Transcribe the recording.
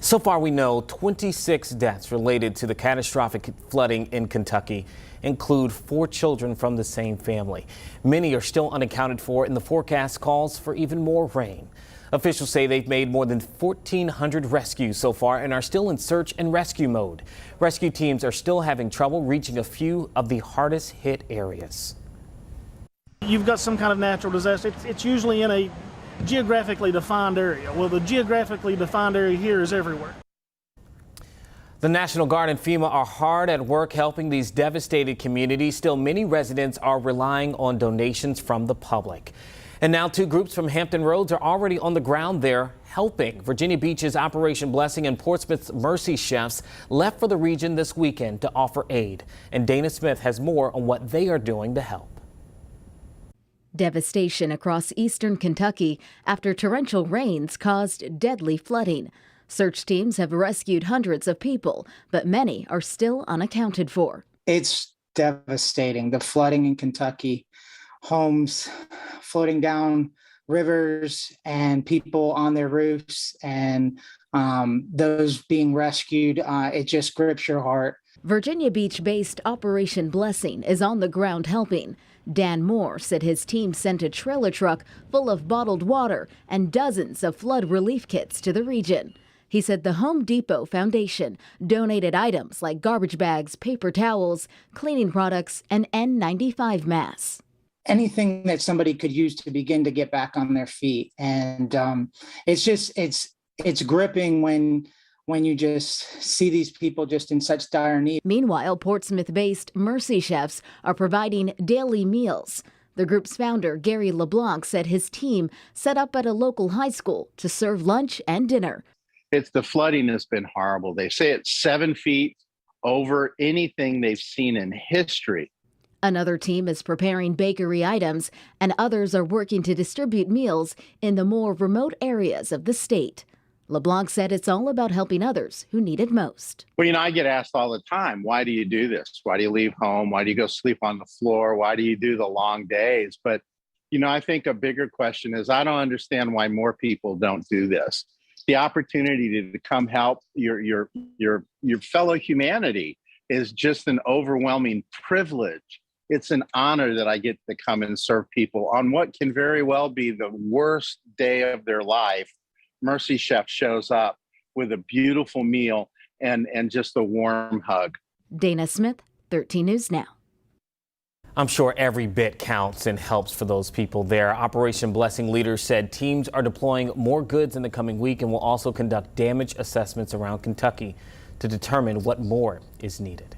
So far, we know 26 deaths related to the catastrophic flooding in Kentucky include 4 children from the same family. Many are still unaccounted for, and the forecast calls for even more rain. Officials say they've made more than 1,400 rescues so far and are still in search and rescue mode. Rescue teams are still having trouble reaching a few of the hardest hit areas. You've got some kind of natural disaster. It's usually in a geographically defined area. Well, the geographically defined area here is everywhere. The National Guard and FEMA are hard at work helping these devastated communities. Still, many residents are relying on donations from the public. And now 2 groups from Hampton Roads are already on the ground there helping. Virginia Beach's Operation Blessing and Portsmouth's Mercy Chefs left for the region this weekend to offer aid. And Dana Smith has more on what they are doing to help. Devastation across eastern Kentucky after torrential rains caused deadly flooding. Search teams have rescued hundreds of people, but many are still unaccounted for. It's devastating. The flooding in Kentucky, homes floating down rivers and people on their roofs, and those being rescued, it just grips your heart. Virginia Beach-based Operation Blessing is on the ground helping. Dan Moore said his team sent a trailer truck full of bottled water and dozens of flood relief kits to the region. He said the Home Depot Foundation donated items like garbage bags, paper towels, cleaning products, and N95 masks. Anything that somebody could use to begin to get back on their feet. And it's gripping when you just see these people just in such dire need. Meanwhile, Portsmouth-based Mercy Chefs are providing daily meals. The group's founder, Gary LeBlanc, said his team set up at a local high school to serve lunch and dinner. The flooding has been horrible. They say it's 7 feet over anything they've seen in history. Another team is preparing bakery items, and others are working to distribute meals in the more remote areas of the state. LeBlanc said it's all about helping others who need it most. Well, I get asked all the time, why do you do this? Why do you leave home? Why do you go sleep on the floor? Why do you do the long days? But, I think a bigger question is I don't understand why more people don't do this. The opportunity to come help your fellow humanity is just an overwhelming privilege. It's an honor that I get to come and serve people on what can very well be the worst day of their life. Mercy Chef shows up with a beautiful meal and just a warm hug. Dana Smith, 13 News Now. I'm sure every bit counts and helps for those people there. Operation Blessing leaders said teams are deploying more goods in the coming week and will also conduct damage assessments around Kentucky to determine what more is needed.